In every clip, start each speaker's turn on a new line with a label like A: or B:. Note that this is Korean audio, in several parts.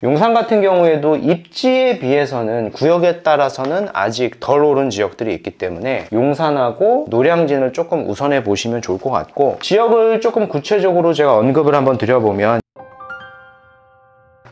A: 용산 같은 경우에도 입지에 비해서는 구역에 따라서는 아직 덜 오른 지역들이 있기 때문에 용산하고 노량진을 조금 우선해 보시면 좋을 것 같고, 지역을 조금 구체적으로 제가 언급을 한번 드려보면,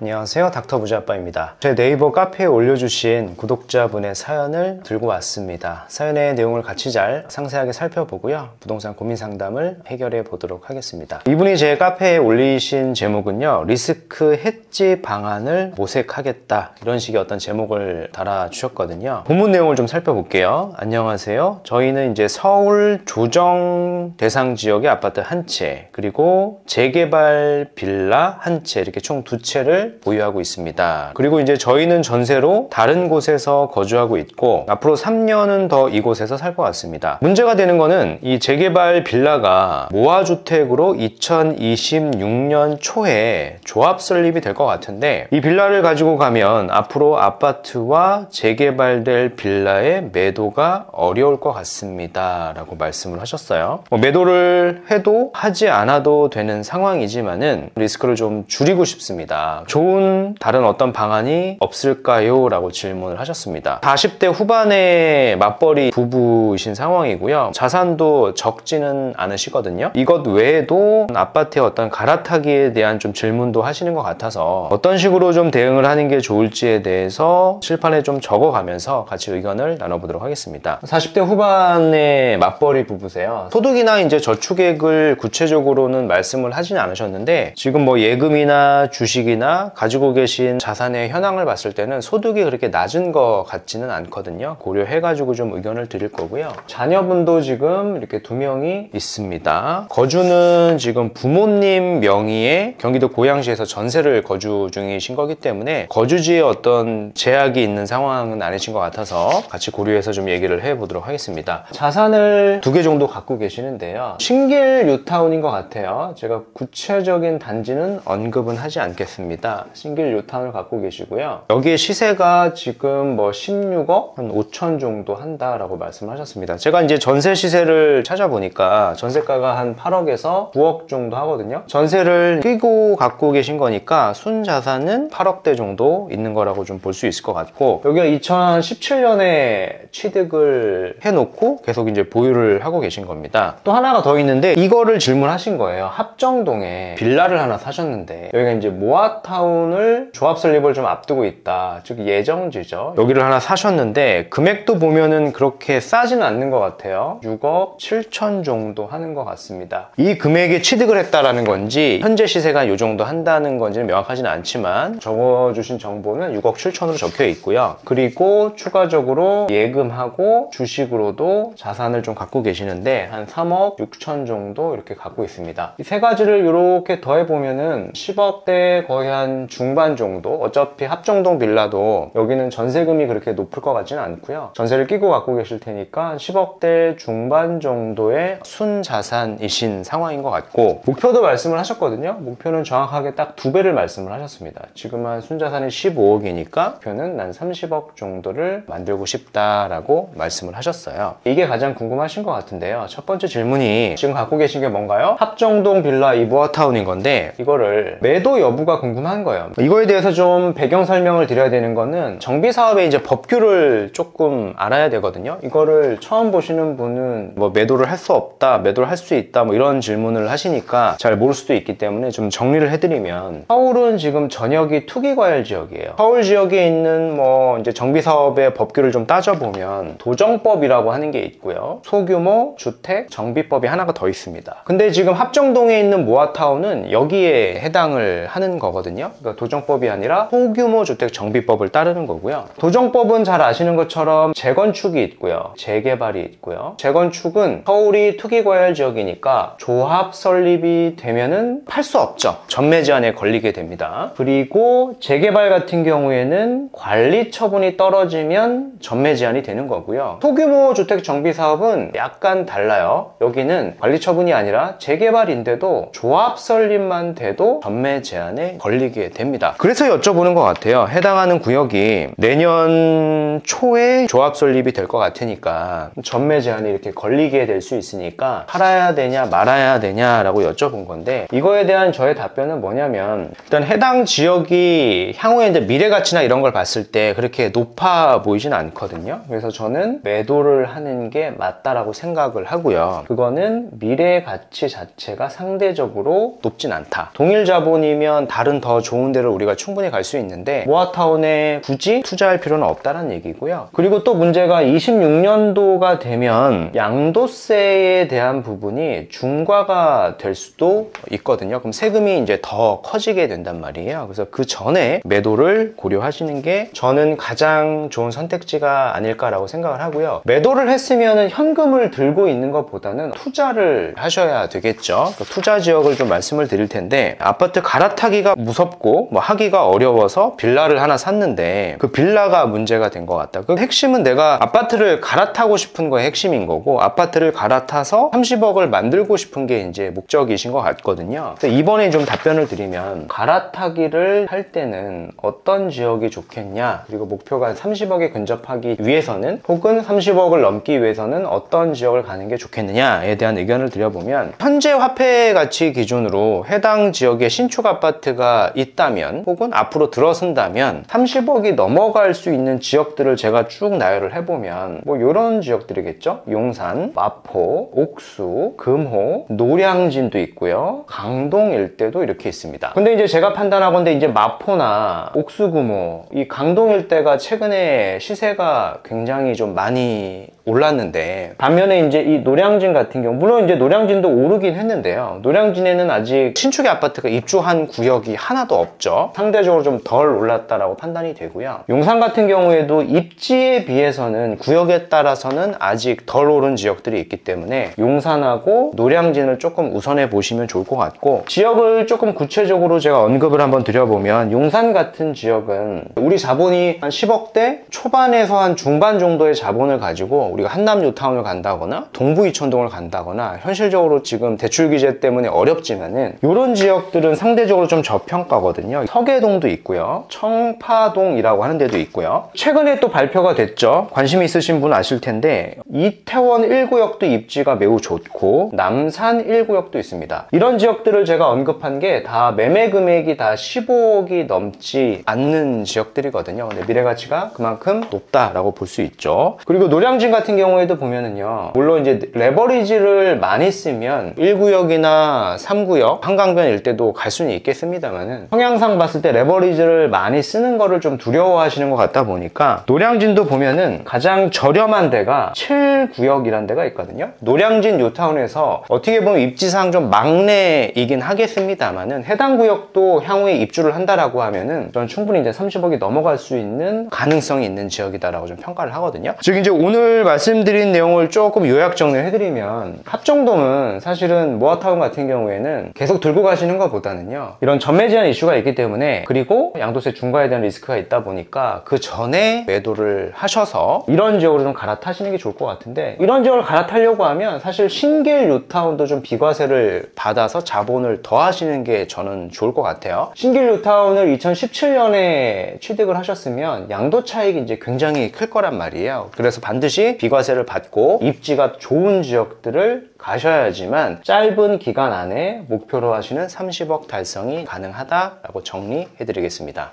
A: 안녕하세요, 닥터 부자아빠입니다. 제 네이버 카페에 올려주신 구독자분의 사연을 들고 왔습니다. 사연의 내용을 같이 잘 상세하게 살펴보고요, 부동산 고민 상담을 해결해 보도록 하겠습니다. 이분이 제 카페에 올리신 제목은요, 리스크 해지 방안을 모색하겠다, 이런 식의 어떤 제목을 달아주셨거든요. 본문 내용을 좀 살펴볼게요. 안녕하세요, 저희는 이제 서울 조정 대상 지역의 아파트 한 채, 그리고 재개발 빌라 한 채, 이렇게 총 두 채를 보유하고 있습니다. 그리고 이제 저희는 전세로 다른 곳에서 거주하고 있고, 앞으로 3년은 더 이곳에서 살 것 같습니다. 문제가 되는 거는 이 재개발 빌라가 모아주택으로 2026년 초에 조합 설립이 될 것 같은데, 이 빌라를 가지고 가면 앞으로 아파트와 재개발될 빌라의 매도가 어려울 것 같습니다, 라고 말씀을 하셨어요. 매도를 해도 하지 않아도 되는 상황이지만은 리스크를 좀 줄이고 싶습니다. 좋은 다른 어떤 방안이 없을까요? 라고 질문을 하셨습니다. 40대 후반의 맞벌이 부부이신 상황이고요. 자산도 적지는 않으시거든요. 이것 외에도 아파트의 어떤 갈아타기에 대한 좀 질문도 하시는 것 같아서 어떤 식으로 좀 대응을 하는 게 좋을지에 대해서 칠판에 좀 적어가면서 같이 의견을 나눠보도록 하겠습니다. 40대 후반의 맞벌이 부부세요. 소득이나 이제 저축액을 구체적으로는 말씀을 하진 않으셨는데, 지금 뭐 예금이나 주식이나 가지고 계신 자산의 현황을 봤을 때는 소득이 그렇게 낮은 것 같지는 않거든요. 고려해가지고 좀 의견을 드릴 거고요. 자녀분도 지금 이렇게 2명이 있습니다. 거주는 지금 부모님 명의의 경기도 고양시에서 전세를 거주 중이신 거기 때문에 거주지에 어떤 제약이 있는 상황은 아니신 것 같아서 같이 고려해서 좀 얘기를 해보도록 하겠습니다. 자산을 2개 정도 갖고 계시는데요, 신길 뉴타운인 것 같아요. 제가 구체적인 단지는 언급은 하지 않겠습니다. 신길 뉴타운을 갖고 계시고요. 여기에 시세가 지금 뭐 16억 한 5천 정도 한다라고 말씀하셨습니다. 제가 이제 전세 시세를 찾아보니까 전세가가 한 8억에서 9억 정도 하거든요. 전세를 끼고 갖고 계신 거니까 순자산은 8억대 정도 있는 거라고 좀 볼 수 있을 것 같고, 여기가 2017년에 취득을 해놓고 계속 이제 보유를 하고 계신 겁니다. 또 하나가 더 있는데, 이거를 질문하신 거예요. 합정동에 빌라를 하나 사셨는데 여기가 이제 모아타운을 조합 설립을 좀 앞두고 있다, 즉 예정지죠. 여기를 하나 사셨는데 금액도 보면은 그렇게 싸지는 않는 것 같아요. 6억 7천 정도 하는 것 같습니다. 이 금액에 취득을 했다라는 건지 현재 시세가 이 정도 한다는 건지는 명확하지는 않지만 적어주신 정보는 6억 7천으로 적혀 있고요. 그리고 추가적으로 예금하고 주식으로도 자산을 좀 갖고 계시는데 한 3억 6천 정도 이렇게 갖고 있습니다. 이 세 가지를 이렇게 더해보면은 10억대 거의 한 중반 정도. 어차피 합정동 빌라도 여기는 전세금이 그렇게 높을 것 같지는 않고요. 전세를 끼고 갖고 계실 테니까 10억대 중반 정도의 순자산이신 상황인 것 같고, 목표도 말씀을 하셨거든요. 목표는 정확하게 딱 2배를 말씀을 하셨습니다. 지금 한 순자산이 15억이니까 목표는 난 30억 정도를 만들고 싶다라고 말씀을 하셨어요. 이게 가장 궁금하신 것 같은데요. 첫 번째 질문이 지금 갖고 계신 게 뭔가요? 합정동 빌라 이보아타운인 건데, 이거를 매도 여부가 궁금한 거예요. 이거에 대해서 좀 배경 설명을 드려야 되는 거는, 정비사업의 이제 법규를 조금 알아야 되거든요. 이거를 처음 보시는 분은 뭐 매도를 할 수 없다, 매도를 할 수 있다, 뭐 이런 질문을 하시니까 잘 모를 수도 있기 때문에 좀 정리를 해드리면, 서울은 지금 전역이 투기과열 지역이에요. 서울 지역에 있는 뭐 이제 정비사업의 법규를 좀 따져보면 도정법이라고 하는 게 있고요, 소규모 주택 정비법이 하나가 더 있습니다. 근데 지금 합정동에 있는 모아타운은 여기에 해당을 하는 거거든요. 그러니까 도정법이 아니라 소규모 주택 정비법을 따르는 거고요. 도정법은 잘 아시는 것처럼 재건축이 있고요, 재개발이 있고요. 재건축은 서울이 투기과열 지역이니까 조합 설립이 되면은 팔 수 없죠. 전매 제한에 걸리게 됩니다. 그리고 재개발 같은 경우에는 관리 처분이 떨어지면 전매 제한이 되는 거고요. 소규모 주택 정비 사업은 약간 달라요. 여기는 관리 처분이 아니라 재개발인데도 조합 설립만 돼도 전매 제한에 걸리게 걸리게 됩니다. 그래서 여쭤보는 것 같아요. 해당하는 구역이 내년 초에 조합 설립이 될 것 같으니까 전매 제한이 이렇게 걸리게 될 수 있으니까 팔아야 되냐 말아야 되냐라고 여쭤본 건데, 이거에 대한 저의 답변은 뭐냐면, 일단 해당 지역이 향후에 이제 미래 가치나 이런 걸 봤을 때 그렇게 높아 보이진 않거든요. 그래서 저는 매도를 하는 게 맞다라고 생각을 하고요. 그거는 미래 가치 자체가 상대적으로 높진 않다. 동일 자본이면 다른 더 좋은 데를 우리가 충분히 갈 수 있는데 모아타운에 굳이 투자할 필요는 없다는 얘기고요. 그리고 또 문제가 26년도가 되면 양도세에 대한 부분이 중과가 될 수도 있거든요. 그럼 세금이 이제 더 커지게 된단 말이에요. 그래서 그 전에 매도를 고려하시는 게 저는 가장 좋은 선택지가 아닐까라고 생각을 하고요. 매도를 했으면 현금을 들고 있는 것보다는 투자를 하셔야 되겠죠. 그 투자 지역을 좀 말씀을 드릴 텐데, 아파트 갈아타기가 무섭고 뭐 하기가 어려워서 빌라를 하나 샀는데 그 빌라가 문제가 된 것 같다. 그 핵심은 내가 아파트를 갈아타고 싶은 거의 핵심인 거고, 아파트를 갈아타서 30억을 만들고 싶은 게 이제 목적이신 것 같거든요. 그래서 이번에 좀 답변을 드리면, 갈아타기를 할 때는 어떤 지역이 좋겠냐, 그리고 목표가 30억에 근접하기 위해서는, 혹은 30억을 넘기 위해서는 어떤 지역을 가는 게 좋겠느냐에 대한 의견을 드려보면, 현재 화폐 가치 기준으로 해당 지역에 신축 아파트가 있다면, 혹은 앞으로 들어선다면 30억이 넘어갈 수 있는 지역들을 제가 쭉 나열을 해보면 뭐 이런 지역들이겠죠. 용산, 마포, 옥수, 금호, 노량진도 있고요. 강동 일대도 이렇게 있습니다. 근데 이제 제가 판단하건대 이제 마포나 옥수, 금호, 이 강동 일대가 최근에 시세가 굉장히 좀 많이 올랐는데, 반면에 이제 이 노량진 같은 경우, 물론 이제 노량진도 오르긴 했는데요. 노량진에는 아직 신축의 아파트가 입주한 구역이 하나도 없죠. 상대적으로 좀 덜 올랐다라고 판단이 되고요. 용산 같은 경우에도 입지에 비해서는 구역에 따라서는 아직 덜 오른 지역들이 있기 때문에 용산하고 노량진을 조금 우선해 보시면 좋을 것 같고, 지역을 조금 구체적으로 제가 언급을 한번 드려보면, 용산 같은 지역은 우리 자본이 한 10억대 초반에서 한 중반 정도의 자본을 가지고 우리가 한남 뉴타운을 간다거나 동부 이촌동을 간다거나, 현실적으로 지금 대출 규제 때문에 어렵지만은 이런 지역들은 상대적으로 좀 저평가거든요. 서계동도 있고요, 청파동이라고 하는 데도 있고요. 최근에 또 발표가 됐죠. 관심이 있으신 분 아실 텐데, 이태원 1구역도 입지가 매우 좋고 남산 1구역도 있습니다. 이런 지역들을 제가 언급한 게 다 매매 금액이 다 15억이 넘지 않는 지역들이거든요. 근데 미래 가치가 그만큼 높다라고 볼 수 있죠. 그리고 노량진 같은 경우에도 보면은요, 물론 이제 레버리지를 많이 쓰면 1구역이나 3구역, 한강변 일대도 갈 수는 있겠습니다만은, 성향상 봤을 때 레버리지를 많이 쓰는 거를 좀 두려워하시는 것 같다 보니까, 노량진도 보면은 가장 저렴한 데가 7구역이라는 데가 있거든요. 노량진 뉴타운에서 어떻게 보면 입지상 좀 막내이긴 하겠습니다만은, 해당 구역도 향후에 입주를 한다라고 하면은 저는 충분히 이제 30억이 넘어갈 수 있는 가능성이 있는 지역이다라고 좀 평가를 하거든요. 즉 이제 오늘 말씀드린 내용을 조금 요약 정리를 해드리면, 합정동은 사실은 모아타운 같은 경우에는 계속 들고 가시는 것보다는요, 이런 전매 제한 이슈가 있기 때문에, 그리고 양도세 중과에 대한 리스크가 있다 보니까 그 전에 매도를 하셔서 이런 지역으로 좀 갈아타시는 게 좋을 것 같은데, 이런 지역을 갈아타려고 하면 사실 신길 뉴타운도 좀 비과세를 받아서 자본을 더 하시는 게 저는 좋을 것 같아요. 신길 뉴타운을 2017년에 취득을 하셨으면 양도 차익이 이제 굉장히 클 거란 말이에요. 그래서 반드시 비과세를 받고 입지가 좋은 지역들을 가셔야지만 짧은 기간 안에 목표로 하시는 30억 달성이 가능하다라고 정리해 드리겠습니다.